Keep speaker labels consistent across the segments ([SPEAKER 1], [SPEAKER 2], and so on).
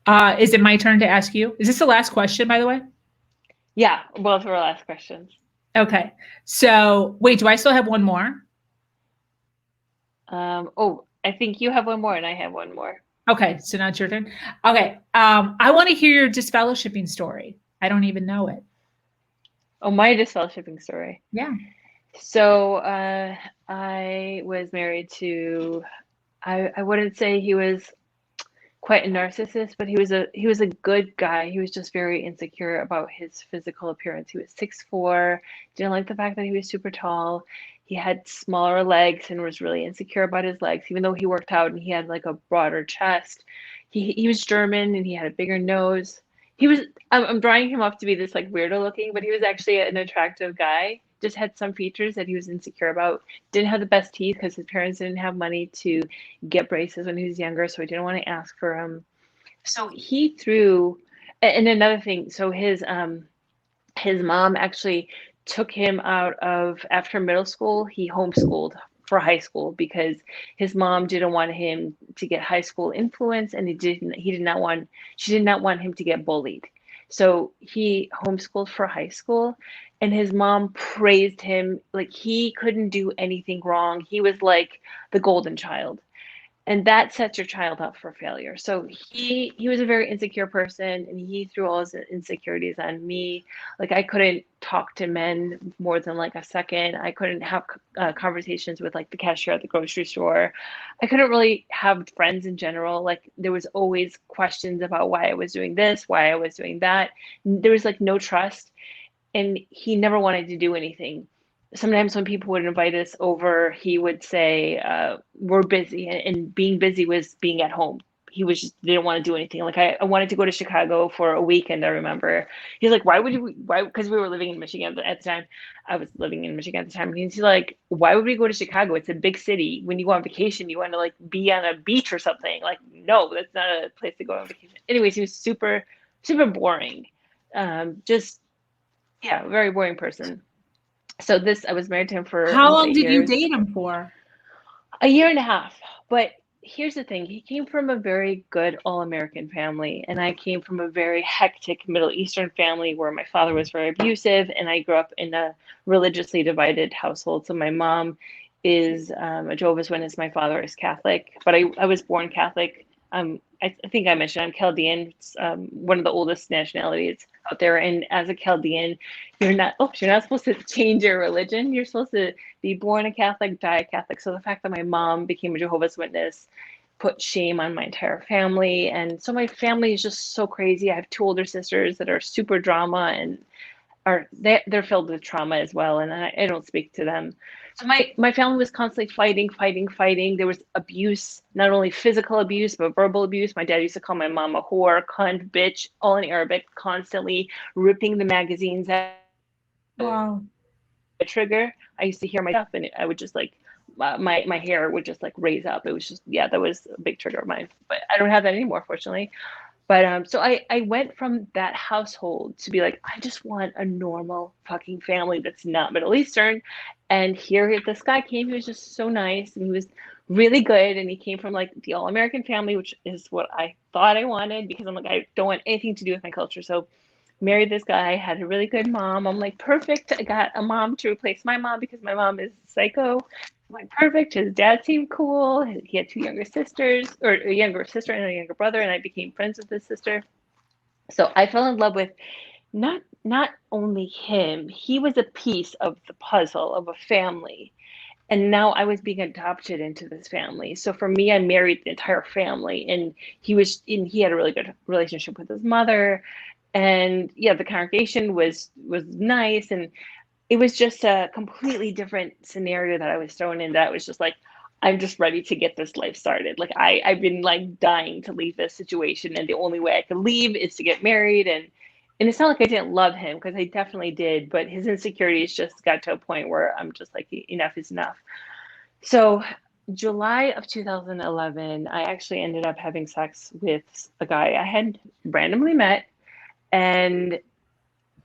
[SPEAKER 1] Is it my turn to ask you? Is this the last question, by the way?
[SPEAKER 2] Yeah, both of our last questions.
[SPEAKER 1] Okay. So wait, do I still have one more?
[SPEAKER 2] Oh, I think you have one more and I have one more.
[SPEAKER 1] Okay, so now it's your turn. Okay. I want to hear your disfellowshipping story. I don't even know it.
[SPEAKER 2] Oh, my disfellowshipping story.
[SPEAKER 1] Yeah.
[SPEAKER 2] So I was married to, I wouldn't say he was quite a narcissist, but he was a good guy. He was just very insecure about his physical appearance. He was 6'4", didn't like the fact that he was super tall. He had smaller legs and was really insecure about his legs, even though he worked out and he had like a broader chest. He was German and he had a bigger nose. He was I'm drawing him up to be this like weirdo looking, but he was actually an attractive guy. Just had some features that he was insecure about. Didn't have the best teeth because his parents didn't have money to get braces when he was younger, so he didn't want to ask for them. So he threw, and another thing, so his mom actually took him out of after middle school. He homeschooled for high school because his mom didn't want him to get high school influence, and he did not want she did not want him to get bullied. So he homeschooled for high school, and his mom praised him like he couldn't do anything wrong. He was like the golden child, and that sets your child up for failure. So he was a very insecure person, and he threw all his insecurities on me. Like I couldn't talk to men more than like a second. I couldn't have conversations with like the cashier at the grocery store. I couldn't really have friends in general. Like there was always questions about why I was doing this, why I was doing that. There was like no trust, and he never wanted to do anything. Sometimes when people would invite us over, he would say, we're busy. And being busy was being at home. He was just didn't want to do anything. Like I wanted to go to Chicago for a weekend, I remember. He's like, why would you, why? Because we were living in Michigan at the time. I was living in Michigan at the time. And he's like, why would we go to Chicago? It's a big city. When you go on vacation, you want to like be on a beach or something. Like, no, that's not a place to go on vacation. Anyways, he was super, super boring. Just, yeah, very boring person. So I was married to him for
[SPEAKER 1] How
[SPEAKER 2] almost
[SPEAKER 1] long
[SPEAKER 2] eight
[SPEAKER 1] did you
[SPEAKER 2] years,
[SPEAKER 1] date him for?
[SPEAKER 2] a year and a half. But here's the thing, he came from a very good all-American family, and I came from a very hectic Middle Eastern family where my father was very abusive, and I grew up in a religiously divided household. So my mom is a Jehovah's Witness, my father is Catholic, but I was born Catholic. I think I mentioned I'm Chaldean. It's one of the oldest nationalities out there. And as a Chaldean, you're not supposed to change your religion. You're supposed to be born a Catholic, die a Catholic. So the fact that my mom became a Jehovah's Witness put shame on my entire family. And so my family is just so crazy. I have two older sisters that are super drama and they're filled with trauma as well, and I don't speak to them. So my family was constantly fighting. There was abuse, not only physical abuse but verbal abuse. My dad used to call my mom a whore, cunt, bitch, all in Arabic, constantly ripping the magazines out.
[SPEAKER 1] Wow.
[SPEAKER 2] A trigger. I used to hear my stuff, and I would just like my hair would just like raise up. It was just, yeah, that was a big trigger of mine. But I don't have that anymore, fortunately. But so I went from that household to be like, I just want a normal fucking family that's not Middle Eastern. And here this guy came, he was just so nice and he was really good. And he came from like the all American family, which is what I thought I wanted, because I'm like, I don't want anything to do with my culture. So married this guy, had a really good mom. I'm like, perfect. I got a mom to replace my mom because my mom is psycho. I'm like, perfect. His dad seemed cool. He had two younger sisters, or a younger sister and a younger brother, and I became friends with his sister. So I fell in love with not only him, he was a piece of the puzzle of a family. And now I was being adopted into this family. So for me, I married the entire family, and he had a really good relationship with his mother. And yeah, the congregation was nice, and it was just a completely different scenario that I was thrown in. That was just like, I'm just ready to get this life started. Like I've been like dying to leave this situation, and the only way I could leave is to get married. And it's not like I didn't love him, because I definitely did, but his insecurities just got to a point where I'm just like, enough is enough. So July of 2011, I actually ended up having sex with a guy I had randomly met, and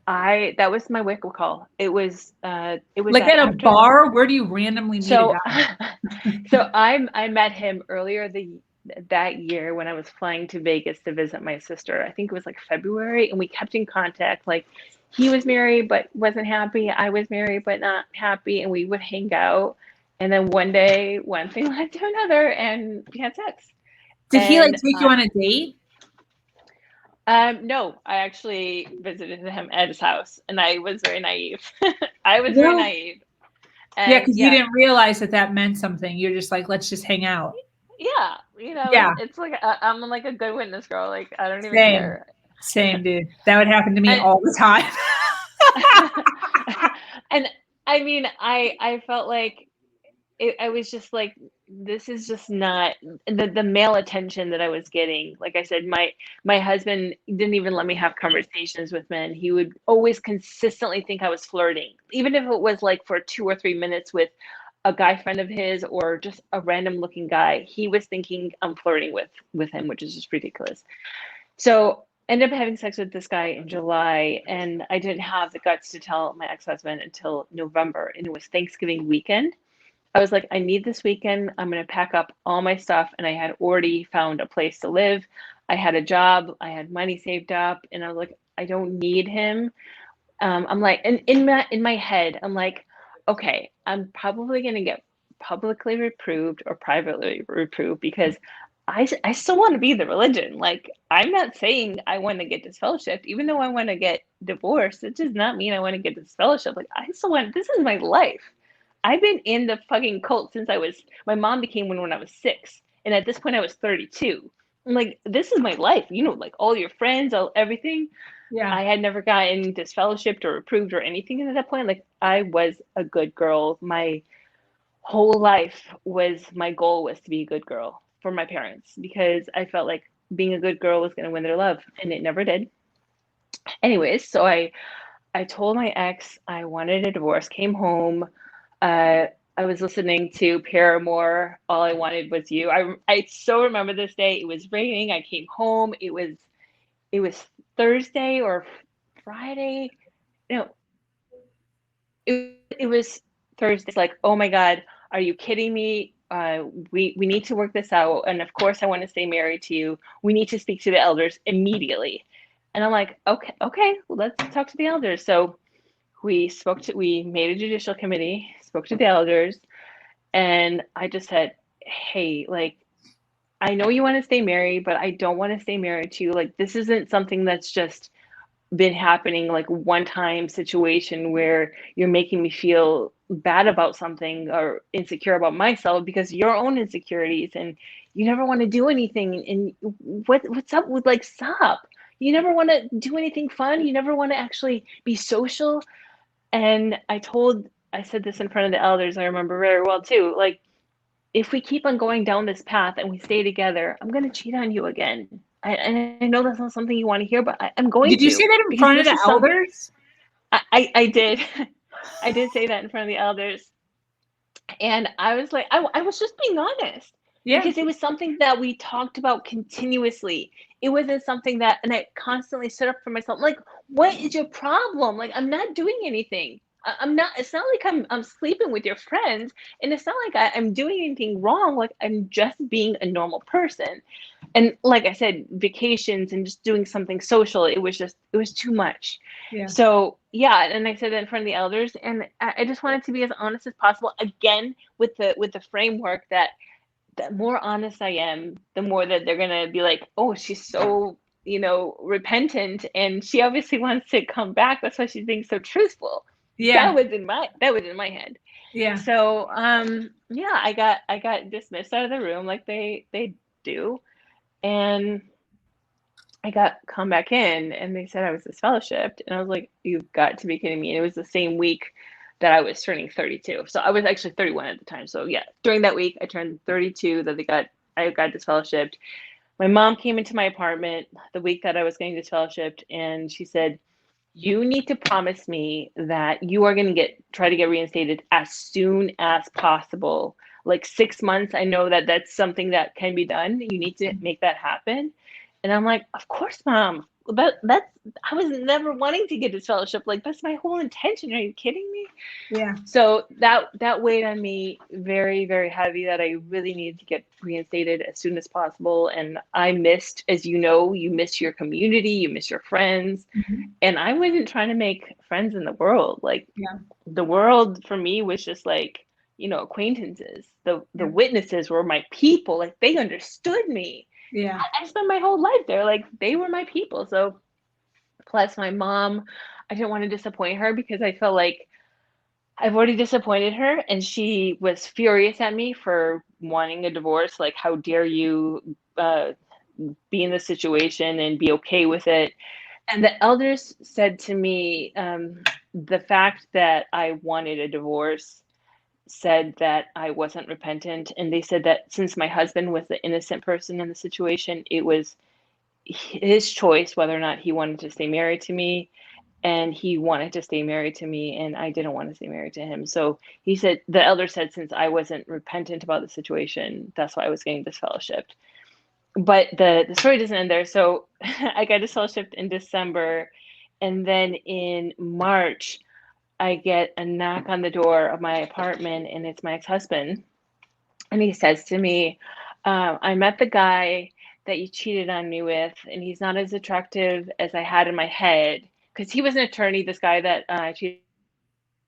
[SPEAKER 2] that was my wake up call. It was
[SPEAKER 1] Like
[SPEAKER 2] that
[SPEAKER 1] at a
[SPEAKER 2] after.
[SPEAKER 1] bar? Where do you randomly meet a
[SPEAKER 2] So
[SPEAKER 1] guy?
[SPEAKER 2] so I met him earlier that year when I was flying to Vegas to visit my sister. I think it was like February, and we kept in contact. Like, he was married but wasn't happy. I was married but not happy, and we would hang out. And then one day, one thing led to another, and we had sex.
[SPEAKER 1] Did he like
[SPEAKER 2] And
[SPEAKER 1] take you on a date?
[SPEAKER 2] no, I actually visited him at his house, and I was very naive. I was very
[SPEAKER 1] Well,
[SPEAKER 2] naive.
[SPEAKER 1] yeah,
[SPEAKER 2] And
[SPEAKER 1] because you didn't realize that that meant something. You're just like, let's just hang out.
[SPEAKER 2] yeah, you know,
[SPEAKER 1] Yeah,
[SPEAKER 2] it's like I'm like a good witness girl. Like, I don't even
[SPEAKER 1] same,
[SPEAKER 2] care.
[SPEAKER 1] same, dude. That would happen to me
[SPEAKER 2] And
[SPEAKER 1] all the time.
[SPEAKER 2] and I mean, I felt like I was just like, this is just not the male attention that I was getting. Like I said, my husband didn't even let me have conversations with men. He would always consistently think I was flirting, even if it was like for 2 or 3 minutes with a guy friend of his or just a random looking guy. He was thinking I'm flirting with him, which is just ridiculous. So ended up having sex with this guy in July, and I didn't have the guts to tell my ex-husband until November, and it was Thanksgiving weekend. I was like, I need this weekend. I'm going to pack up all my stuff. And I had already found a place to live. I had a job. I had money saved up. And I was like, I don't need him. I'm like, and in my head, I'm like, okay, I'm probably going to get publicly reproved or privately reproved because I still want to be the religion. Like, I'm not saying I want to get disfellowshipped, even though I want to get divorced. It does not mean I want to get disfellowshipped. Like, I still want, this is my life. I've been in the fucking cult since my mom became one when I was 6. And at this point I was 32. I'm like, this is my life. You know, like all your friends, everything.
[SPEAKER 1] Yeah.
[SPEAKER 2] I had never gotten disfellowshipped or approved or anything at that point. Like, I was a good girl. My whole life my goal was to be a good girl for my parents because I felt like being a good girl was going to win their love, and it never did. Anyways, so I told my ex I wanted a divorce, came home. Uh, I was listening to Paramore. All I Wanted Was You. I so remember this day. It was raining. I came home. It was Thursday or Friday. No, it was Thursday. It's like, oh my God, are you kidding me? We need to work this out. And of course, I want to stay married to you. We need to speak to the elders immediately. And I'm like, okay, well, let's talk to the elders. So we made a judicial committee, spoke to the elders, and I just said, hey, like, I know you want to stay married, but I don't want to stay married to you. Like, this isn't something that's just been happening, like one time situation where you're making me feel bad about something or insecure about myself because your own insecurities, and you never want to do anything. And what's up with, like, stop. You never want to do anything fun. You never want to actually be social. And I said this in front of the elders, I remember very well too. Like, if we keep on going down this path and we stay together, I'm going to cheat on you again. And I know that's not something you want to hear, but I'm going
[SPEAKER 1] Did you
[SPEAKER 2] to,
[SPEAKER 1] say that in
[SPEAKER 2] because
[SPEAKER 1] front of
[SPEAKER 2] this
[SPEAKER 1] the
[SPEAKER 2] is something
[SPEAKER 1] elders?
[SPEAKER 2] I did. I did say that in front of the elders. And I was like, I was just being honest
[SPEAKER 1] Yeah.
[SPEAKER 2] because it was something that we talked about continuously. It wasn't something that, and I constantly stood up for myself. Like, what is your problem? Like, I'm not doing anything. I'm not, it's not like I'm sleeping with your friends, and it's not like I'm doing anything wrong. Like, I'm just being a normal person. And like I said, vacations and just doing something social, it was too much.
[SPEAKER 1] Yeah.
[SPEAKER 2] So yeah, and I said that in front of the elders, and I just wanted to be as honest as possible. Again, with the framework that the more honest I am, the more that they're gonna be like, oh, she's so, repentant, and she obviously wants to come back. That's why she's being so truthful.
[SPEAKER 1] Yeah.
[SPEAKER 2] That was in my head.
[SPEAKER 1] Yeah.
[SPEAKER 2] So yeah, I got dismissed out of the room like they do, and I got come back in, and they said I was disfellowshipped, and I was like, you've got to be kidding me. And it was the same week that I was turning 32. So I was actually 31 at the time. So yeah, during that week I turned 32 that I got disfellowshipped. My mom came into my apartment the week that I was getting disfellowshipped, and she said, you need to promise me that you are going to try to get reinstated as soon as possible. Like 6 months. I know that that's something that can be done. You need to make that happen. And I'm like, of course, Mom. that's I was never wanting to get disfellowship. Like, that's my whole intention. Are you kidding me?
[SPEAKER 1] Yeah.
[SPEAKER 2] So that weighed on me very, very heavy, that I really needed to get reinstated as soon as possible. And I missed, as you know, you miss your community, you miss your friends.
[SPEAKER 1] Mhm.
[SPEAKER 2] And I wasn't trying to make friends in the world. Like,
[SPEAKER 1] Yeah.
[SPEAKER 2] the world for me was just like, acquaintances. The
[SPEAKER 1] Yeah.
[SPEAKER 2] witnesses were my people. Like, they understood me.
[SPEAKER 1] Yeah.
[SPEAKER 2] I spent my whole life there. Like, they were my people. So plus my mom, I didn't want to disappoint her, because I felt like I've already disappointed her, and she was furious at me for wanting a divorce. Like, how dare you be in this situation and be okay with it? And the elders said to me, the fact that I wanted a divorce said that I wasn't repentant. And they said that since my husband was the innocent person in the situation, it was his choice whether or not he wanted to stay married to me. And he wanted to stay married to me, and I didn't want to stay married to him. So he said, the elder said, since I wasn't repentant about the situation, that's why I was getting disfellowshipped. But the story doesn't end there. So I got disfellowshipped in December, and then in March, I get a knock on the door of my apartment, and it's my ex-husband. And he says to me, I met the guy that you cheated on me with, and he's not as attractive as I had in my head. Because he was an attorney, this guy that I cheated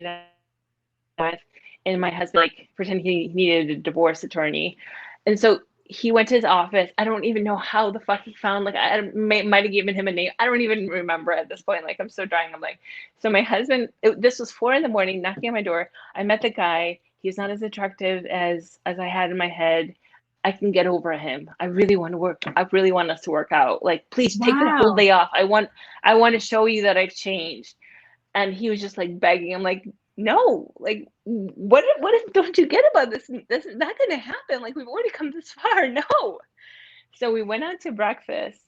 [SPEAKER 2] with, and my husband, like, pretended he needed a divorce attorney. And so he went to his office. I don't even know how the fuck he found, like, I might have given him a name. I don't even remember at this point. Like, I'm so dying. I'm like, so my husband, this was 4 a.m, knocking on my door. I met the guy. He's not as attractive as I had in my head. I can get over him. I really want to work. I really want us to work out. Like, please take the whole
[SPEAKER 1] Wow.
[SPEAKER 2] day off. I want to show you that I've changed. And he was just like begging. I'm like, no, like, what don't you get about this? This is not going to happen. Like, we've already come this far. No. So we went out to breakfast,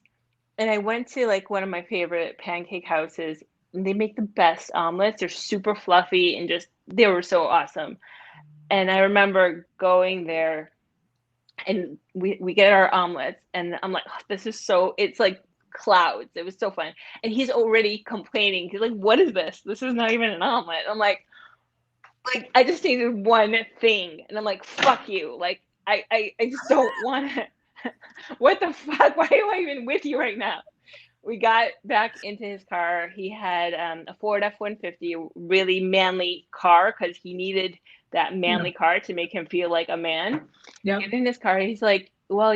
[SPEAKER 2] and I went to, like, one of my favorite pancake houses, and they make the best omelets. They're super fluffy, and just, they were so awesome. And I remember going there, and we get our omelets, and I'm like, oh, this is so, it's like clouds. It was so fun. And he's already complaining. He's like, what is this? This is not even an omelet. I'm like, I just needed one thing. And I'm like, fuck you. Like, I just don't want to. What the fuck? Why am I even with you right now? We got back into his car. He had a Ford F-150, a really manly car, because he needed that
[SPEAKER 1] Yeah.
[SPEAKER 2] manly car to make him feel like a man.
[SPEAKER 1] Yep.
[SPEAKER 2] Get in his car. He's like, well,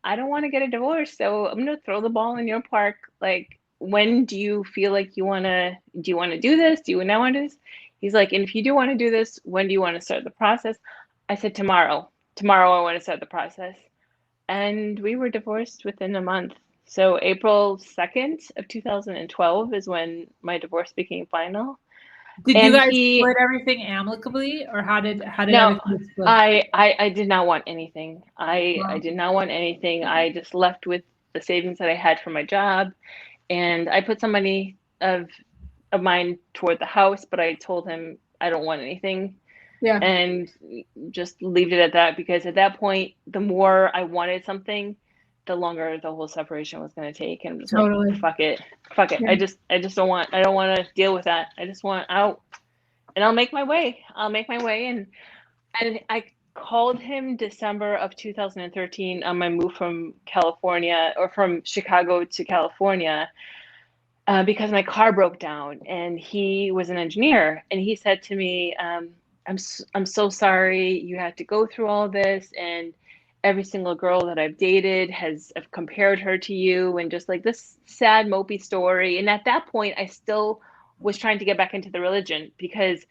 [SPEAKER 2] I don't want to get a divorce, so I'm going to throw the ball in your park. Like, when do you feel like do you want to do this? Do you now want to do this? He's like, and if you do want to do this, when do you want to start the process? I said, tomorrow. Tomorrow I want to start the process. And we were divorced within a month. So April 2nd of 2012 is when my divorce became final.
[SPEAKER 1] Did you
[SPEAKER 2] And
[SPEAKER 1] guys
[SPEAKER 2] he
[SPEAKER 1] split everything amicably, or how did
[SPEAKER 2] No,
[SPEAKER 1] everything get split?
[SPEAKER 2] I did not want anything. I
[SPEAKER 1] Wow.
[SPEAKER 2] did not want anything. I just left with the savings that I had from my job, and I put some money of mine toward the house, but I told him I don't want anything,
[SPEAKER 1] Yeah.
[SPEAKER 2] and just leave it at that, because at that point, the more I wanted something, the longer the whole separation was going to take. And I'm just like,
[SPEAKER 1] Totally.
[SPEAKER 2] fuck it. Fuck it.
[SPEAKER 1] Yeah.
[SPEAKER 2] I just don't want to deal with that. I just want out, and I'll make my way. I'll make my way. And I called him December of 2013 on my move from California, or from Chicago to California, because my car broke down, and he was an engineer, and he said to me, I'm so sorry you had to go through all this, and every single girl that I've dated I've compared her to you, and just like this sad mopey story. And at that point, I still was trying to get back into the religion, because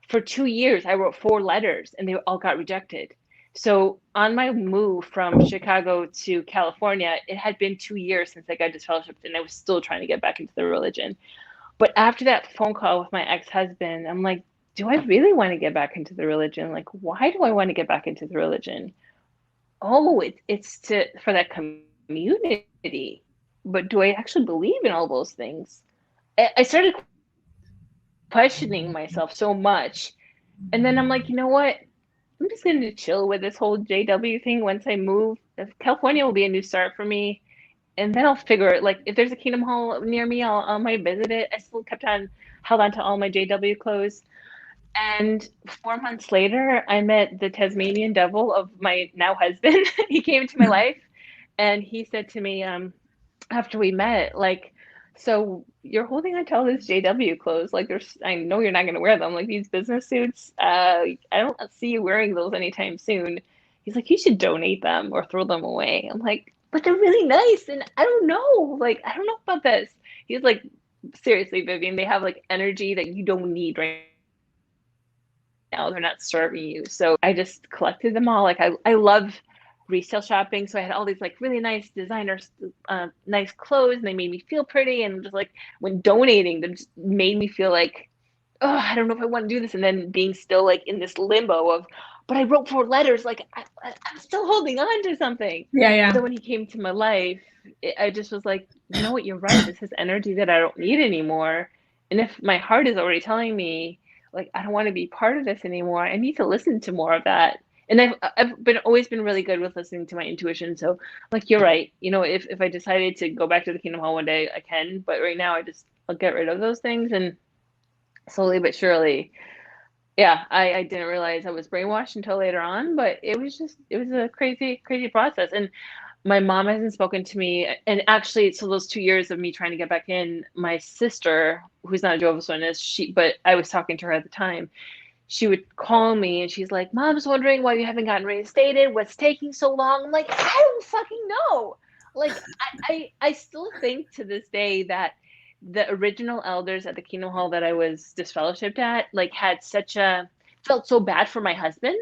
[SPEAKER 2] for 2 years I wrote 4 letters, and they all got rejected. So on my move from Chicago to California, it had been 2 years since I got disfellowshipped, and I was still trying to get back into the religion. But after that phone call with my ex-husband, I'm like, do I really want to get back into the religion? Like, why do I want to get back into the religion? Oh, it's for that community. But do I actually believe in all those things? I started questioning myself so much. And then I'm like, you know what? I'm just going to chill with this whole JW thing once I move. California will be a new start for me. and then I'll figure it. Like if there's a Kingdom Hall near me, I might visit it. I still held on to all my JW clothes. And 4 months later, I met the Tasmanian devil of my now husband. He came into my life, and he said to me, after we met, like, so you're holding on to all these JW clothes. Like, I know you're not going to wear them. Like these business suits, I don't see you wearing those anytime soon. He's like, you should donate them or throw them away. I'm like, but they're really nice, and I don't know. Like, I don't know about this. He's like, seriously, Vivian, they have like energy that you don't need right now. They're not serving you. So I just collected them all. Like I love resale shopping. So I had all these like really nice designers, nice clothes, and they made me feel pretty. And just like when donating, they just made me feel like, oh, I don't know if I want to do this. And then being still like in this limbo of, but I wrote 4 letters. Like I'm still holding on to something.
[SPEAKER 1] Yeah.
[SPEAKER 2] But then when he came to my life, I just was like, you know what? You're right. This is energy that I don't need anymore. And if my heart is already telling me, like, I don't want to be part of this anymore, I need to listen to more of that. And I've always been really good with listening to my intuition. So like, you're right. You know, if I decided to go back to the Kingdom Hall one day, I can. But right now, I'll get rid of those things. And slowly but surely, yeah, I didn't realize I was brainwashed until later on. But it was a crazy, crazy process. And my mom hasn't spoken to me. And actually, so those 2 years of me trying to get back in, my sister, who's not a Jehovah's Witness, but I was talking to her at the time, she would call me and she's like, Mom's wondering why you haven't gotten reinstated. What's taking so long? I'm like, I don't fucking know. Like, I still think to this day that the original elders at the Kingdom Hall that I was disfellowshipped at, like, felt so bad for my husband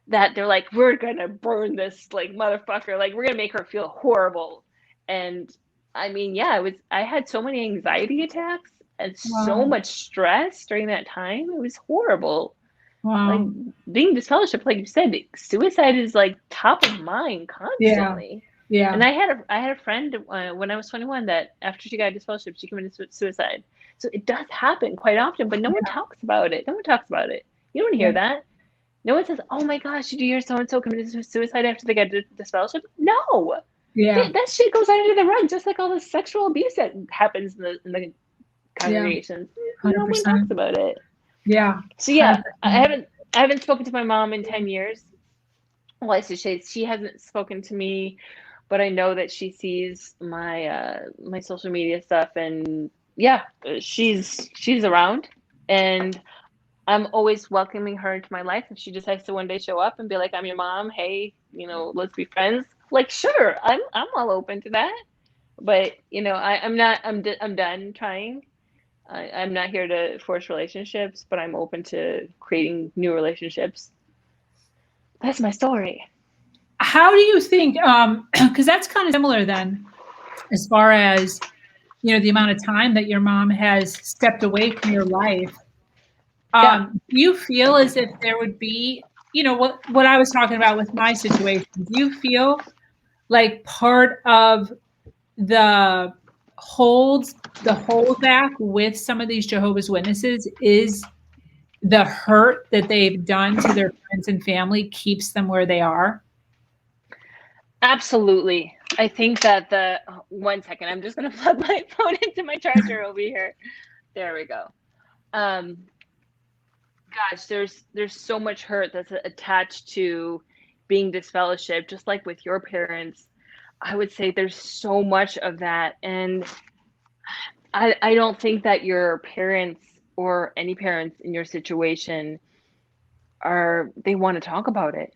[SPEAKER 2] that they're like, we're going to burn this, like, motherfucker. Like, we're going to make her feel horrible. And I mean, yeah, I had so many anxiety attacks and so much stress during that time. It was horrible.
[SPEAKER 1] Wow.
[SPEAKER 2] Like being disfellowshipped, like you said, suicide is like top of mind constantly.
[SPEAKER 1] Yeah.
[SPEAKER 2] And I had a friend when I was 21 that after she got disfellowshipped, she committed suicide. So it does happen quite often, but no one talks about it. No one talks about it. You don't hear that. No one says, "Oh my gosh, did you hear so and so committed suicide after they got disfellowshipped?" No.
[SPEAKER 1] Yeah.
[SPEAKER 2] That shit goes under the rug, just like all the sexual abuse that happens in the congregations.
[SPEAKER 1] Yeah.
[SPEAKER 2] No one talks about it.
[SPEAKER 1] Yeah.
[SPEAKER 2] So yeah, 100%. I haven't spoken to my mom in 10 years. Well, I should say she hasn't spoken to me, but I know that she sees my my social media stuff, and yeah, she's around, and I'm always welcoming her into my life. If she decides to one day show up and be like, I'm your mom, hey, you know, let's be friends. Like, sure, I'm all open to that. But you know, I'm done trying. I'm not here to force relationships, but I'm open to creating new relationships. That's my story.
[SPEAKER 1] How do you think, because that's kind of similar then, as far as, you know, the amount of time that your mom has stepped away from your life. Do you feel as if there would be, you know, what I was talking about with my situation, do you feel like part of the holdback with some of these Jehovah's Witnesses is the hurt that they've done to their friends and family keeps them where they are?
[SPEAKER 2] Absolutely. I think that 1 second, I'm just going to plug my phone into my charger over here. There we go. Gosh, there's so much hurt that's attached to being disfellowshipped, just like with your parents. I would say there's so much of that. And I don't think that your parents or any parents in your situation they want to talk about it.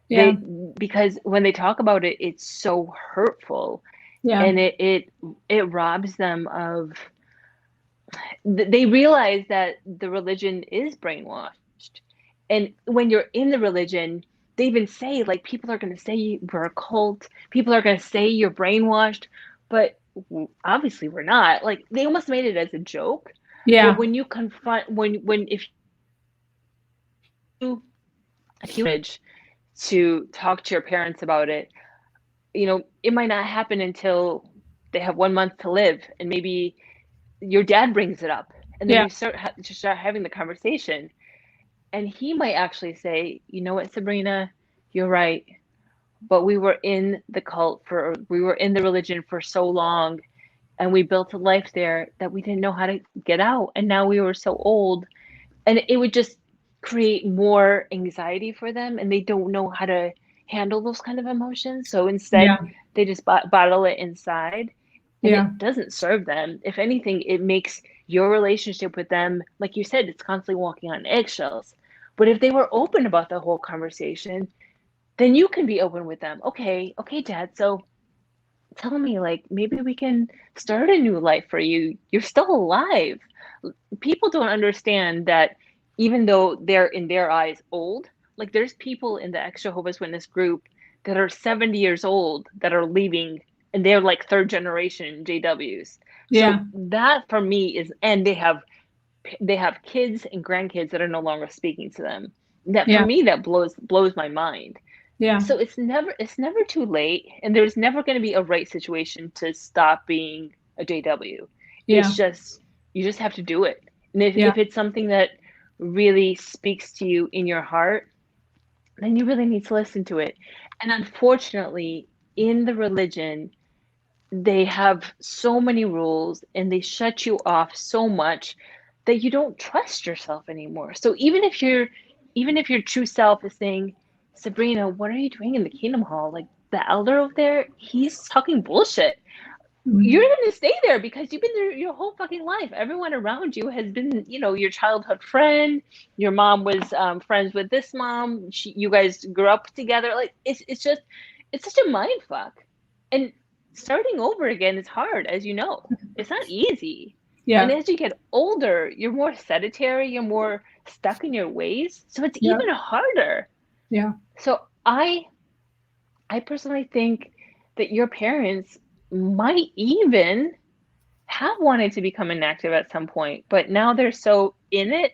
[SPEAKER 2] Yeah. Because when they talk about it, it's so hurtful. Yeah. And it robs them of, they realize that the religion is brainwashed. And when you're in the religion, they even say, like, people are going to say we're a cult. People are going to say you're brainwashed. But obviously we're not. Like, they almost made it as a joke. Yeah. But when you confront, if you to talk to your parents about it, you know, it might not happen until they have 1 month to live, and maybe your dad brings it up, and then you start having the conversation, and he might actually say, you know what, Sabrina, you're right, but we were in the religion for so long, and we built a life there that we didn't know how to get out. And now we were so old, and it would just create more anxiety for them, and they don't know how to handle those kind of emotions. So instead, they just bottle it inside, and it doesn't serve them. If anything, it makes your relationship with them, like you said, it's constantly walking on eggshells. But if they were open about the whole conversation, then you can be open with them. Okay, Dad, so tell me, like, maybe we can start a new life for you. You're still alive. People don't understand that even though they're in their eyes old, like there's people in the ex-Jehovah's Witness group that are 70 years old that are leaving, and they're like third generation JWs. So that for me is, and they have kids and grandkids that are no longer speaking to them. That for me, that blows my mind. So it's never too late, and there's never going to be a right situation to stop being a JW. It's just, you just have to do it. And if it's something that really speaks to you in your heart, then you really need to listen to it. And unfortunately, in the religion, they have so many rules and they shut you off so much that you don't trust yourself anymore. So even if your true self is saying, Sabrina, what are you doing in the Kingdom Hall? Like, the elder over there, he's talking bullshit. You're going to stay there because you've been there your whole fucking life. Everyone around you has been, your childhood friend. Your mom was friends with this mom. You guys grew up together. Like, it's such a mind fuck. And starting over again is hard, as you know. It's not easy. And as you get older, you're more sedentary. You're more stuck in your ways. So it's even harder. So I personally think that your parents might even have wanted to become inactive at some point, but now they're so in it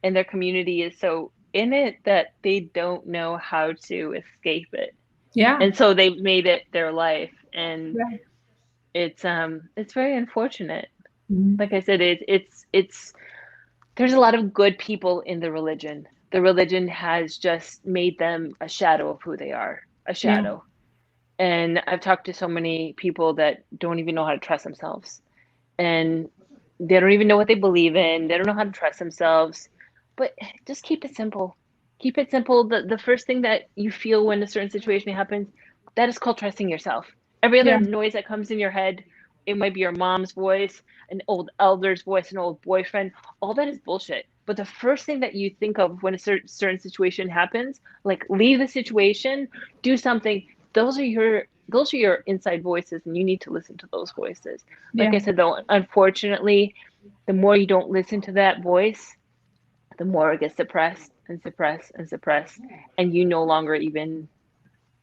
[SPEAKER 2] and their community is so in it that they don't know how to escape it. And so they've made it their life, and it's very unfortunate. Like I said, it's there's a lot of good people in the religion. The religion has just made them a shadow of who they are, a shadow. And I've talked to so many people that don't even know how to trust themselves. And they don't even know what they believe in. They don't know how to trust themselves. But just keep it simple. Keep it simple. The first thing that you feel when a certain situation happens, that is called trusting yourself. Every other noise that comes in your head, it might be your mom's voice, an old elder's voice, an old boyfriend. All that is bullshit. But the first thing that you think of when a certain situation happens, like leave the situation, do something, those are your inside voices, and you need to listen to those voices. Like I said, though, unfortunately, the more you don't listen to that voice, the more it gets suppressed and suppressed and suppressed, and you no longer even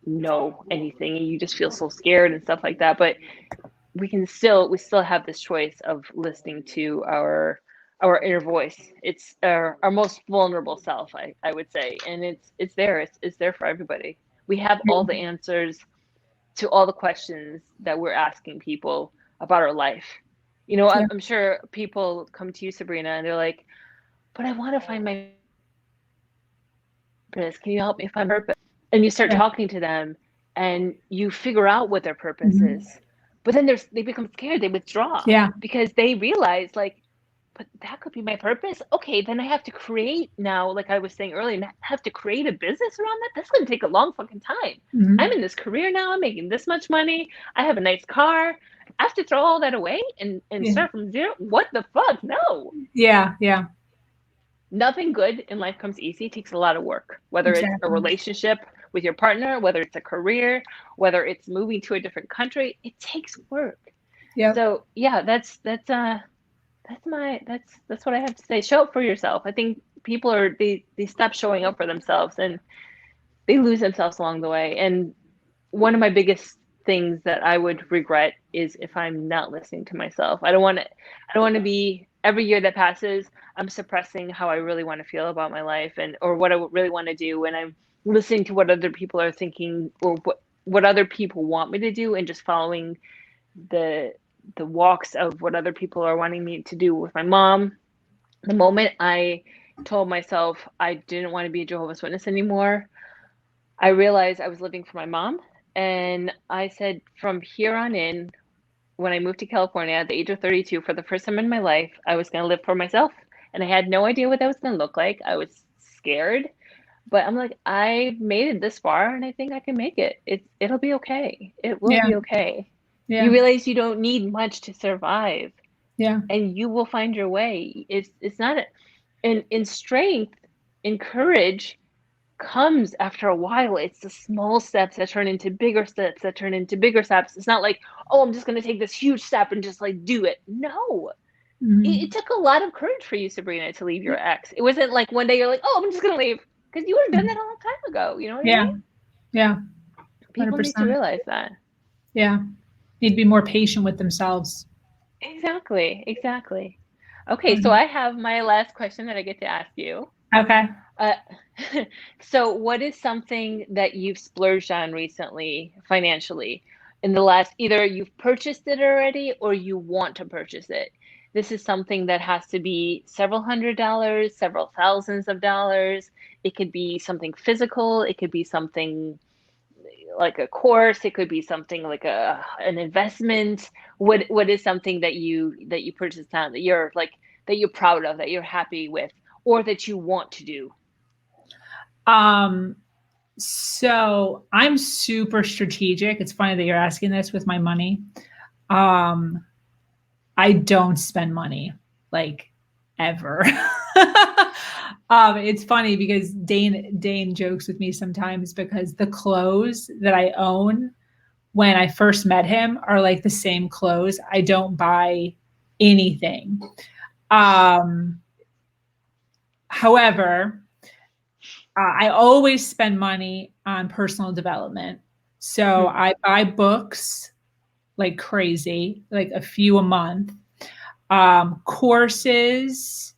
[SPEAKER 2] know anything, and you just feel so scared and stuff like that. But we still have this choice of listening to our inner voice. It's our most vulnerable self, I would say, and it's there for everybody. We have all the answers to all the questions that we're asking people about our life. I'm sure people come to you, Sabrina, and they're like, but I want to find my purpose. Can you help me find purpose? And you start talking to them and you figure out what their purpose is. But then they become scared. They withdraw because they realize, like, but that could be my purpose. Okay, then I have to create now, like I was saying earlier, I have to create a business around that. That's going to take a long fucking time. I'm in this career now. I'm making this much money. I have a nice car. I have to throw all that away and start from zero. What the fuck? No. Nothing good in life comes easy. It takes a lot of work, whether it's a relationship with your partner, whether it's a career, whether it's moving to a different country. It takes work. So that's what I have to say. Show up for yourself. I think people they stop showing up for themselves and they lose themselves along the way. And one of my biggest things that I would regret is if I'm not listening to myself. I don't want to be, every year that passes, I'm suppressing how I really want to feel about my life or what I really want to do, and I'm listening to what other people are thinking or what other people want me to do, and just following the walks of what other people are wanting me to do. With my mom, the moment I told myself I didn't want to be a Jehovah's Witness anymore, I realized I was living for my mom, and I said from here on in, when I moved to California at the age of 32, for the first time in my life, I was going to live for myself. And I had no idea what that was going to look like. I was scared, but I'm like, I made it this far and I think I can make it. It'll be okay. It will
[SPEAKER 1] Yeah.
[SPEAKER 2] be okay.
[SPEAKER 1] Yeah.
[SPEAKER 2] You realize you don't need much to survive,
[SPEAKER 1] Yeah.
[SPEAKER 2] and you will find your way. It's not in strength, in courage comes after a while. It's the small steps that turn into bigger steps that turn into bigger steps. It's not like, oh, I'm just going to take this huge step and just like do it. No, it took a lot of courage for you, Sabrina, to leave your ex. It wasn't like one day you're like, oh, I'm just going to leave, because you would have done that a long time ago. You know what I
[SPEAKER 1] Yeah.
[SPEAKER 2] mean?
[SPEAKER 1] Yeah.
[SPEAKER 2] People need to
[SPEAKER 1] 100%.
[SPEAKER 2] realize that.
[SPEAKER 1] Yeah. Need to be more patient with themselves.
[SPEAKER 2] Exactly. Exactly. Okay. So I have my last question that I get to ask you.
[SPEAKER 1] Okay.
[SPEAKER 2] So what is something that you've splurged on recently financially in the last, either you've purchased it already or you want to purchase it? This is something that has to be several $100s, several thousands of dollars. It could be something physical. It could be something like a course. It could be something like an investment. What is something that you purchased now that you're that you're proud of, that you're happy with, or that you want to do?
[SPEAKER 1] So I'm super strategic. It's funny that you're asking this with my money. I don't spend money like ever. It's funny because Dane jokes with me sometimes because the clothes that I own when I first met him are like the same clothes. I don't buy anything. However, I always spend money on personal development. So I buy books like crazy, like a few a month. Courses.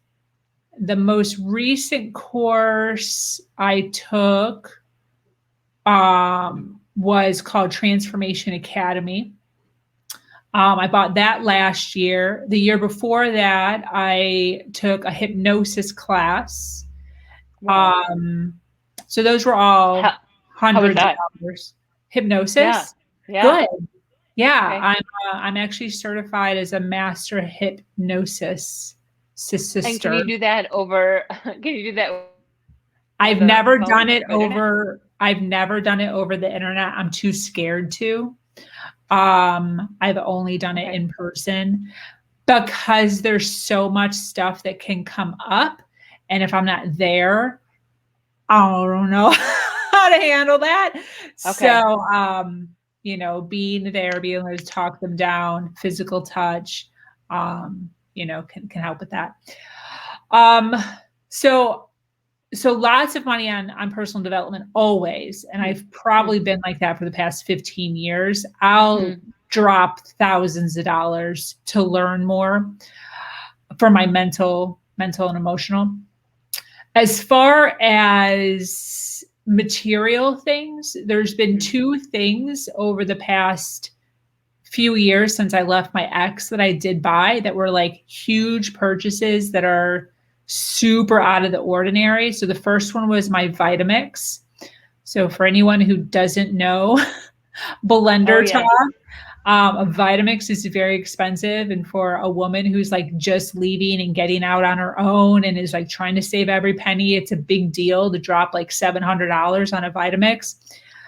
[SPEAKER 1] The most recent course I took was called Transformation Academy. I bought that last year. The year before that, I took a hypnosis class. So those were all hundreds of dollars. Hypnosis?
[SPEAKER 2] Yeah.
[SPEAKER 1] Good. Yeah.
[SPEAKER 2] Okay.
[SPEAKER 1] I'm actually certified as a master hypnosis sister.
[SPEAKER 2] And can you do that over? Can you do that?
[SPEAKER 1] I've never done it over the internet. I'm too scared to. I've only done it in person because there's so much stuff that can come up. And if I'm not there, I don't know how to handle that.
[SPEAKER 2] Okay.
[SPEAKER 1] So, being there, being able to talk them down, physical touch, can help with that. So lots of money on personal development always. And I've probably been like that for the past 15 years. I'll drop thousands of dollars to learn more for my mental and emotional. As far as material things, there's been two things over the past few years since I left my ex that I did buy that were like huge purchases that are super out of the ordinary. So the first one was my Vitamix. So for anyone who doesn't know, blender talk, a Vitamix is very expensive. And for a woman who's like just leaving and getting out on her own and is like trying to save every penny, it's a big deal to drop like $700 on a Vitamix.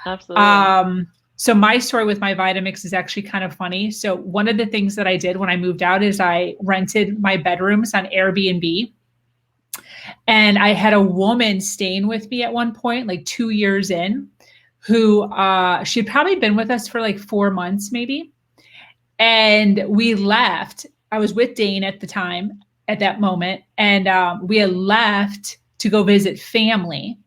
[SPEAKER 2] Absolutely.
[SPEAKER 1] So my story with my Vitamix is actually kind of funny. So one of the things that I did when I moved out is I rented my bedrooms on Airbnb. And I had a woman staying with me at one point, like 2 years in, who she'd probably been with us for like 4 months, maybe. And we left. I was with Dane at the time, at that moment. And we had left to go visit family.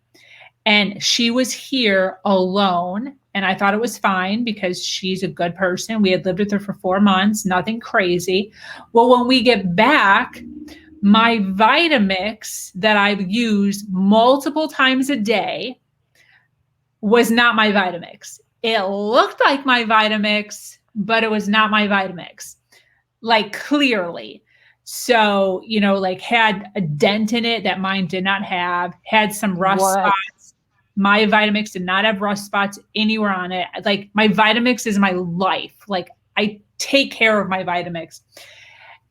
[SPEAKER 1] And she was here alone. And I thought it was fine because she's a good person. We had lived with her for 4 months, nothing crazy. Well, when we get back, my Vitamix that I've used multiple times a day was not my Vitamix. It looked like my Vitamix, but it was not my Vitamix, like clearly. So, like had a dent in it that mine did not have, had some rust spots. My Vitamix did not have rust spots anywhere on it. Like my Vitamix is my life. Like I take care of my Vitamix.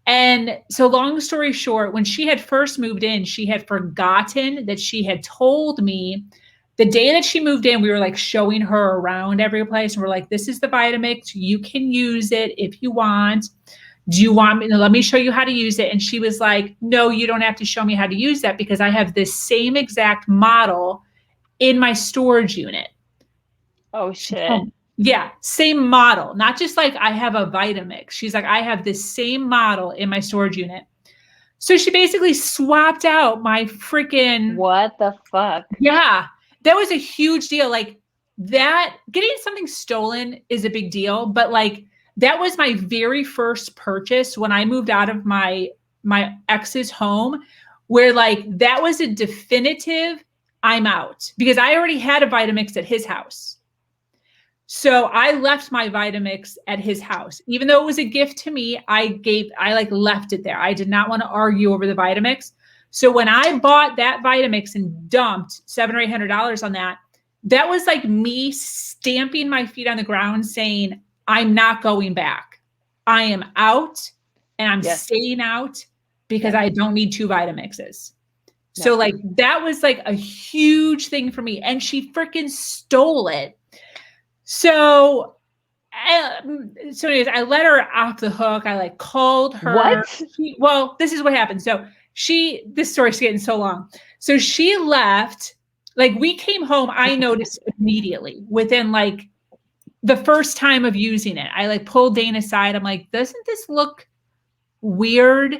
[SPEAKER 1] And so long story short, when she had first moved in, she had forgotten that she had told me the day that she moved in, we were like showing her around every place. And we're like, this is the Vitamix. You can use it if you want. Do you want me to let me show you how to use it? And she was like, no, you don't have to show me how to use that because I have this same exact model in my storage unit.
[SPEAKER 2] Oh shit.
[SPEAKER 1] Yeah, same model. Not just like I have a Vitamix. She's like, I have this same model in my storage unit. So she basically swapped out my freaking.
[SPEAKER 2] What the fuck?
[SPEAKER 1] Yeah, that was a huge deal. Like that, getting something stolen is a big deal, but like that was my very first purchase when I moved out of my ex's home, where like that was a definitive I'm out because I already had a Vitamix at his house. So I left my Vitamix at his house. Even though it was a gift to me, I like left it there. I did not want to argue over the Vitamix. So when I bought that Vitamix and dumped $700 or $800 on that, that was like me stamping my feet on the ground saying, I'm not going back. I am out and I'm staying out because I don't need 2 Vitamixes. So like that was like a huge thing for me. And she freaking stole it. So anyways, I let her off the hook. I like called her.
[SPEAKER 2] What?
[SPEAKER 1] Well, this is what happened. So this story's getting so long. So she left, like we came home. I noticed immediately within like the first time of using it. I like pulled Dane aside. I'm like, doesn't this look weird?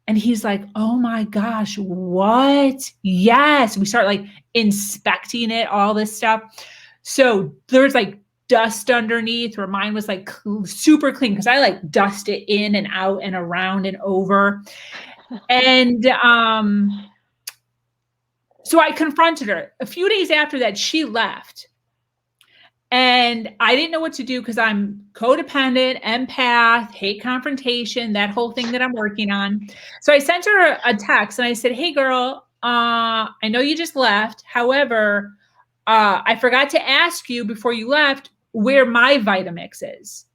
[SPEAKER 1] And he's like, oh my gosh, what? Yes. We start like inspecting it, all this stuff. So there's like dust underneath where mine was like super clean because I like dust it in and out and around and over. And so I confronted her. A few days after that, she left. And I didn't know what to do because I'm codependent, empath, hate confrontation, that whole thing that I'm working on. So I sent her a text and I said, hey girl, I know you just left. However, I forgot to ask you before you left where my Vitamix is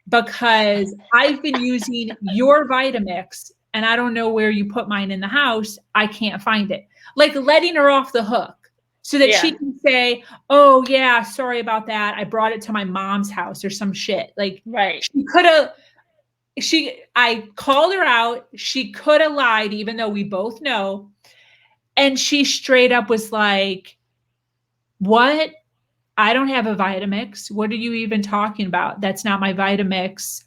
[SPEAKER 1] because I've been using your Vitamix and I don't know where you put mine in the house. I can't find it. Like letting her off the hook so that she can say, oh yeah, sorry about that. I brought it to my mom's house or some shit. Like she could have, I called her out. She could have lied, even though we both know. And she straight up was like, what? I don't have a Vitamix. What are you even talking about? That's not my Vitamix.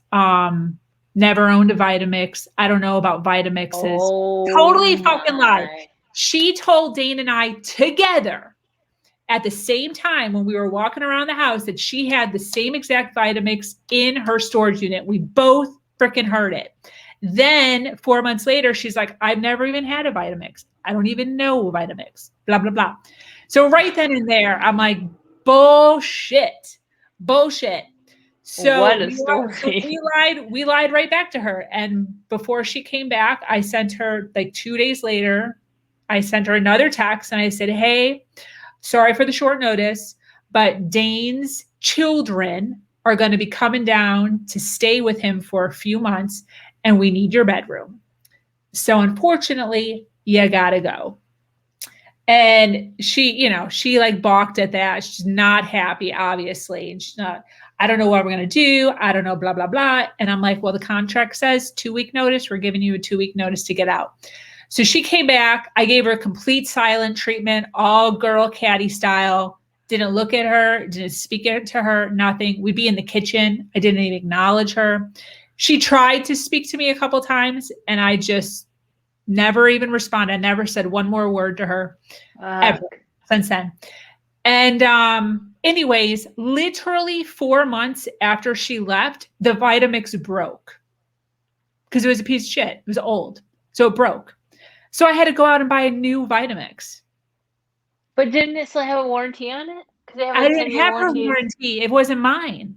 [SPEAKER 1] Never owned a Vitamix. I don't know about Vitamixes. Totally fucking lied. She told Dane and I together at the same time when we were walking around the house that she had the same exact Vitamix in her storage unit. We both freaking heard it. Then 4 months later, she's like, I've never even had a Vitamix. I don't even know a Vitamix, blah, blah, blah. So right then and there, I'm like, bullshit. So
[SPEAKER 2] what a story.
[SPEAKER 1] we lied right back to her. And before she came back, I sent her like 2 days later, I sent her another text and I said, hey, sorry for the short notice, but Dane's children are going to be coming down to stay with him for a few months and we need your bedroom. So unfortunately, you gotta go. And she like balked at that. She's not happy, obviously. And she's not, I don't know what we're going to do. I don't know, blah, blah, blah. And I'm like, well, the contract says 2-week notice. We're giving you a 2-week notice to get out. So she came back. I gave her a complete silent treatment, all girl caddy style. Didn't look at her, didn't speak to her, nothing. We'd be in the kitchen. I didn't even acknowledge her. She tried to speak to me a couple times and I just never even responded. I never said one more word to her ever since then. And anyways, literally 4 months after she left, the Vitamix broke because it was a piece of shit. It was old. So it broke. So I had to go out and buy a new Vitamix.
[SPEAKER 2] But didn't it still have a warranty on it?
[SPEAKER 1] I didn't have a warranty. It wasn't mine.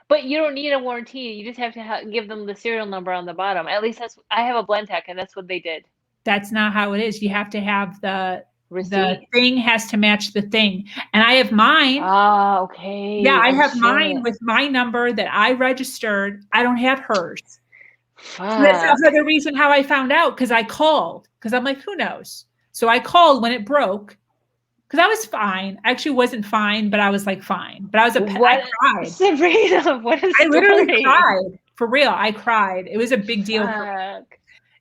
[SPEAKER 2] But you don't need a warranty. You just have to give them the serial number on the bottom. At least I have a Blendtec, and that's what they did.
[SPEAKER 1] That's not how it is. You have to have The thing has to match the thing. And I have mine.
[SPEAKER 2] Ah, okay.
[SPEAKER 1] Yeah, I have mine with my number that I registered. I don't have hers. So that's another reason how I found out, because I called. Because I'm like, who knows? So I called when it broke. Because I was fine. I actually wasn't fine, but I was like fine. But I was I cried.
[SPEAKER 2] Sabrina, what a story.
[SPEAKER 1] I literally cried. For real, I cried. It was a big deal for me.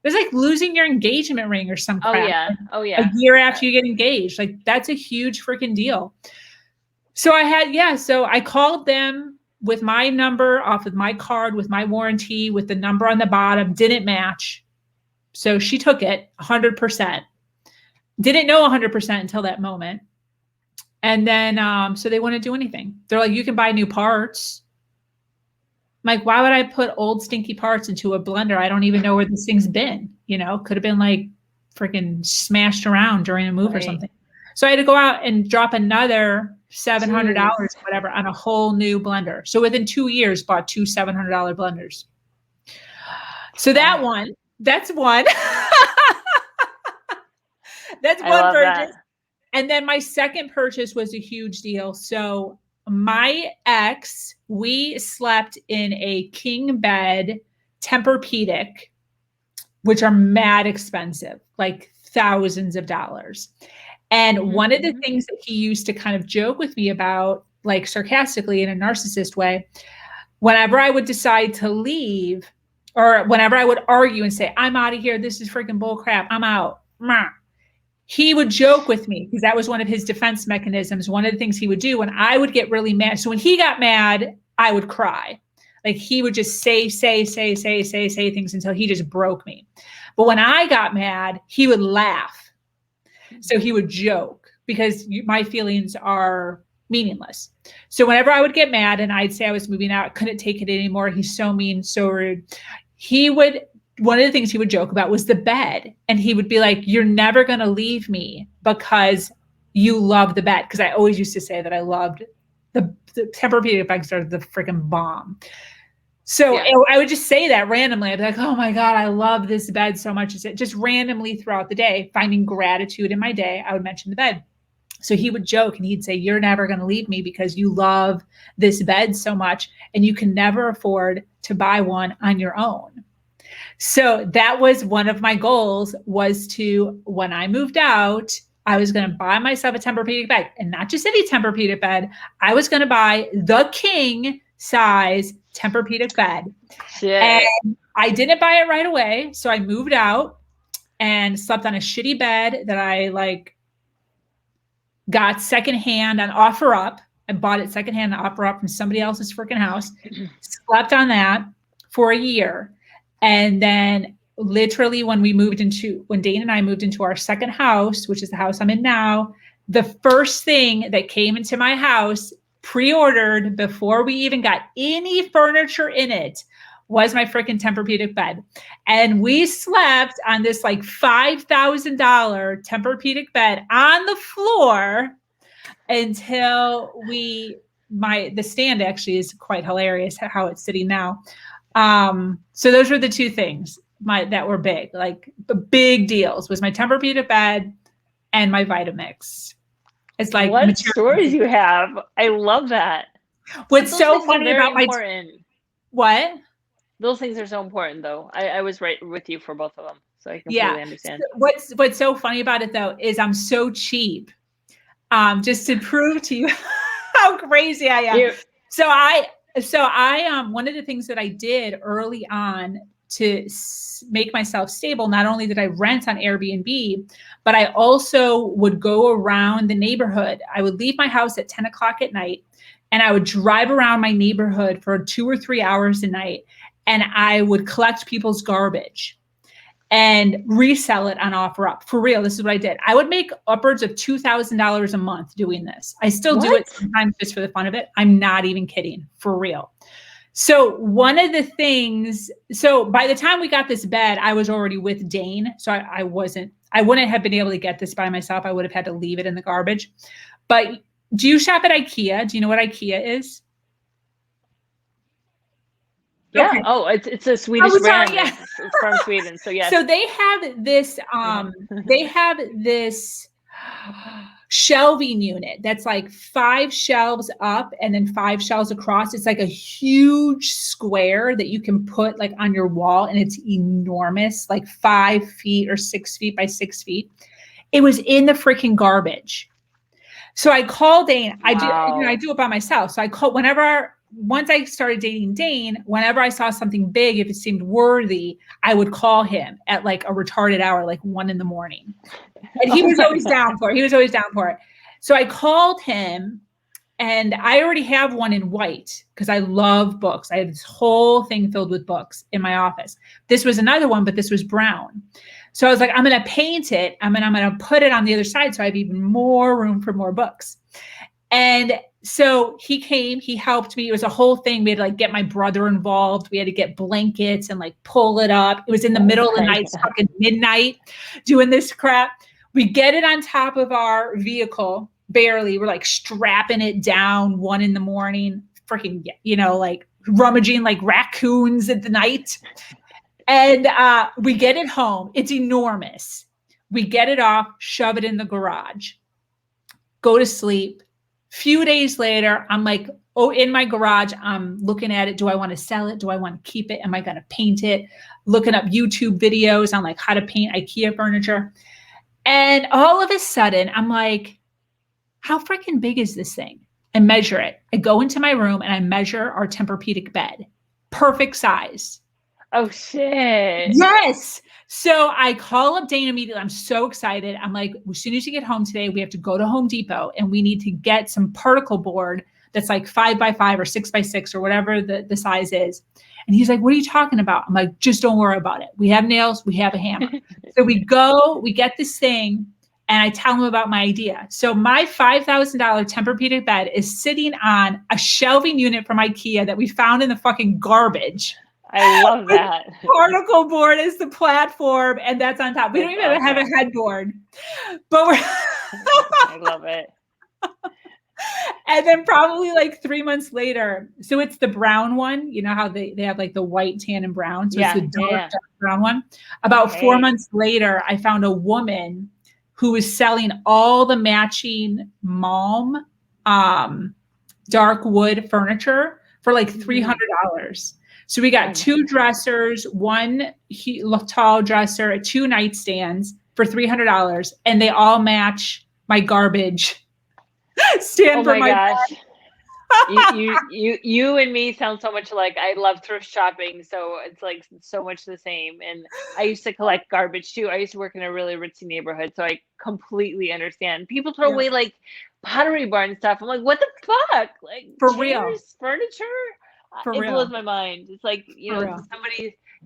[SPEAKER 1] It was like losing your engagement ring or some crap.
[SPEAKER 2] Oh yeah.
[SPEAKER 1] A year after you get engaged. Like, that's a huge freaking deal. So so I called them with my number off of my card, with my warranty, with the number on the bottom, didn't match. So she took it 100%. Didn't know 100% until that moment. And then, so they wouldn't do anything. They're like, you can buy new parts. I'm like, why would I put old stinky parts into a blender? I don't even know where this thing's been. You know, could have been like freaking smashed around during a move or something. So I had to go out and drop another $700, whatever, on a whole new blender. So within 2 years, bought 2 $700 blenders. So that's one. That's one purchase. And then my second purchase was a huge deal. So my ex, we slept in a king bed, Tempur-Pedic, which are mad expensive, like thousands of dollars. And one of the things that he used to kind of joke with me about, like sarcastically in a narcissist way, whenever I would decide to leave, or whenever I would argue and say, I'm out of here, this is freaking bull crap, I'm out. He would joke with me, because that was one of his defense mechanisms. One of the things he would do when I would get really mad. So when he got mad, I would cry. Like, he would just say things until he just broke me. But when I got mad, he would laugh. So he would joke, because my feelings are meaningless. So whenever I would get mad and I'd say I was moving out, I couldn't take it anymore. He's so mean, so rude. One of the things he would joke about was the bed. And he would be like, you're never going to leave me because you love the bed. Because I always used to say that I loved the Tempur-Pedic beds are the freaking bomb. So I would just say that randomly. I'd be like, oh my God, I love this bed so much. Just randomly throughout the day, finding gratitude in my day, I would mention the bed. So he would joke and he'd say, you're never going to leave me because you love this bed so much and you can never afford to buy one on your own. So that was one of my goals, was to, when I moved out, I was going to buy myself a Tempur-Pedic bed, and not just any Tempur-Pedic bed. I was going to buy the king size Tempur-Pedic bed. And I didn't buy it right away. So I moved out and slept on a shitty bed that I got secondhand on OfferUp. I bought it secondhand on OfferUp from somebody else's freaking house. Slept on that for a year. And then literally when Dane and I moved into our second house, which is the house I'm in now, the first thing that came into my house, pre-ordered before we even got any furniture in it, was my freaking Tempur-Pedic bed. And we slept on this like $5,000 Tempur-Pedic bed on the floor until the stand actually is quite hilarious how it's sitting now. So those were the two things that were big, like the big deals, was my Tempur-Pedic bed and my Vitamix. It's like,
[SPEAKER 2] what stories you have. I love that.
[SPEAKER 1] What's so funny about what?
[SPEAKER 2] Those things are so important though. I was right with you for both of them. So I completely understand.
[SPEAKER 1] What's so funny about it though, is I'm so cheap. Just to prove to you how crazy I am. So I one of the things that I did early on to make myself stable, not only did I rent on Airbnb, but I also would go around the neighborhood. I would leave my house at 10 o'clock at night and I would drive around my neighborhood for 2 or 3 hours a night. And I would collect people's garbage and resell it on OfferUp. For real, this is what I did. I would make upwards of $2,000 a month doing this. I still do it sometimes just for the fun of it. I'm not even kidding, for real. So one of the things, so by the time we got this bed, I was already with Dane. So I wouldn't have been able to get this by myself. I would have had to leave it in the garbage. But do you shop at IKEA? Do you know what IKEA is?
[SPEAKER 2] Yeah. Okay. Oh, it's a Swedish brand. Yeah. It's from Sweden. So yeah.
[SPEAKER 1] So they have this, shelving unit that's like 5 shelves up and then 5 shelves across. It's like a huge square that you can put like on your wall, and it's enormous, like 5 feet or 6 feet by 6 feet. It was in the freaking garbage. So I called Dane. I do it by myself. So I called once I started dating Dane, whenever I saw something big, if it seemed worthy, I would call him at like a retarded hour, like 1 a.m. And he was always down for it. He was always down for it. So I called him, and I already have one in white because I love books. I have this whole thing filled with books in my office. This was another one, but this was brown. So I was like, I'm going to paint it. I'm going to put it on the other side so I have even more room for more books. And so he came, he helped me. It was a whole thing. We had to like get my brother involved. We had to get blankets and like pull it up. It was in the middle of the night, fucking midnight, doing this crap. We get it on top of our vehicle, barely. We're like strapping it down 1 a.m, freaking, like rummaging like raccoons at the night. And we get it home. It's enormous. We get it off, shove it in the garage, go to sleep. Few days later, I'm like, in my garage, I'm looking at it. Do I want to sell it? Do I want to keep it? Am I going to paint it? Looking up YouTube videos on like how to paint IKEA furniture. And all of a sudden, I'm like, how freaking big is this thing? I measure it. I go into my room and I measure our Tempur-Pedic bed. Perfect size.
[SPEAKER 2] Oh, shit.
[SPEAKER 1] Yes. So I call up Dane immediately. I'm so excited. I'm like, as soon as you get home today, we have to go to Home Depot and we need to get some particle board that's like 5x5 or 6x6 or whatever the size is. And he's like, what are you talking about? I'm like, just don't worry about it. We have nails. We have a hammer. So we get this thing, and I tell him about my idea. So my $5,000 Tempur-Pedic bed is sitting on a shelving unit from IKEA that we found in the fucking garbage.
[SPEAKER 2] I love that.
[SPEAKER 1] Particle board is the platform, and that's on top. We don't even have a headboard, but we're
[SPEAKER 2] I love it.
[SPEAKER 1] And then probably like 3 months later, so it's the brown one. You know how they have like the white, tan, and brown. So it's the dark brown one. About 4 months later, I found a woman who was selling all the matching Malm dark wood furniture for like $300. So we got 2 dressers, 1 tall dresser, 2 nightstands for $300, and they all match my garbage stand for my gosh.
[SPEAKER 2] You and me sound so much alike. I love thrift shopping, so it's like so much the same. And I used to collect garbage too. I used to work in a really ritzy neighborhood, so I completely understand. People throw away like Pottery Barn stuff. I'm like, what the fuck? Like
[SPEAKER 1] for
[SPEAKER 2] chairs,
[SPEAKER 1] real
[SPEAKER 2] furniture? It blows my mind. It's like,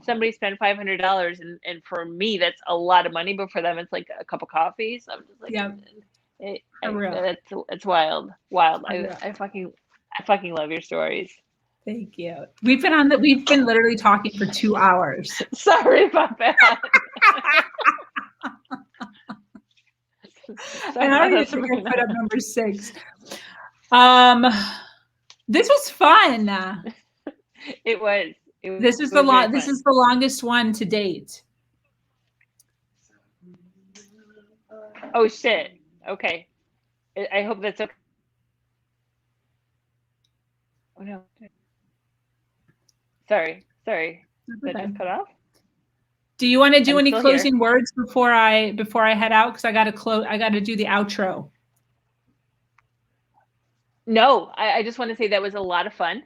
[SPEAKER 2] somebody spent $500, and for me that's a lot of money, but for them it's like a cup of coffee. So I'm just like, it's wild. I fucking love your stories.
[SPEAKER 1] Thank you. We've been literally talking for 2 hours.
[SPEAKER 2] Sorry about that.
[SPEAKER 1] And I don't even think I put up number 6. This was fun.
[SPEAKER 2] It was.
[SPEAKER 1] This is the longest one to date.
[SPEAKER 2] Oh shit. Okay. I hope that's okay. Oh no. Sorry. Did that just cut off?
[SPEAKER 1] Do you want to do any closing words before I head out? Because I got to do the outro.
[SPEAKER 2] No, I just want to say that was a lot of fun.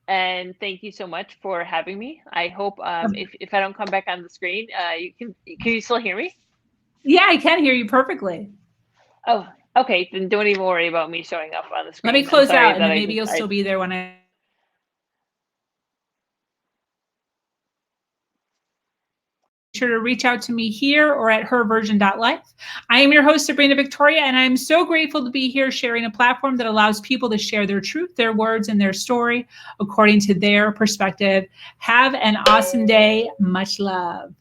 [SPEAKER 2] And thank you so much for having me. I hope if I don't come back on the screen, can you still hear me?
[SPEAKER 1] Yeah, I can hear you perfectly.
[SPEAKER 2] Oh, okay. Then don't even worry about me showing up on the screen.
[SPEAKER 1] Let me close out, and then maybe you'll still be there when I. Sure to reach out to me here or at herversion.life. I am your host, Sabrina Victoria, and I'm so grateful to be here sharing a platform that allows people to share their truth, their words, and their story according to their perspective. Have an awesome day. Much love.